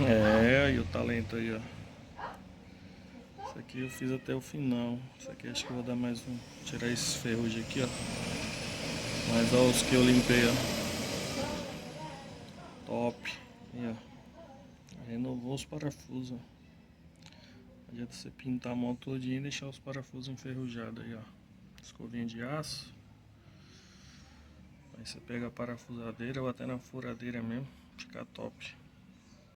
É, aí o talento aí, ó. Isso aqui eu fiz até o final. Isso aqui acho que eu vou dar mais um. Tirar esses ferrugem aqui, ó. Mas ó, os que eu limpei, ó. Top. Aí, ó. Renovou os parafusos, ó. Não adianta você pintar a moto todinha e deixar os parafusos enferrujados aí, ó. Escovinha de aço. Aí você pega a parafusadeira ou até na furadeira mesmo. Fica top.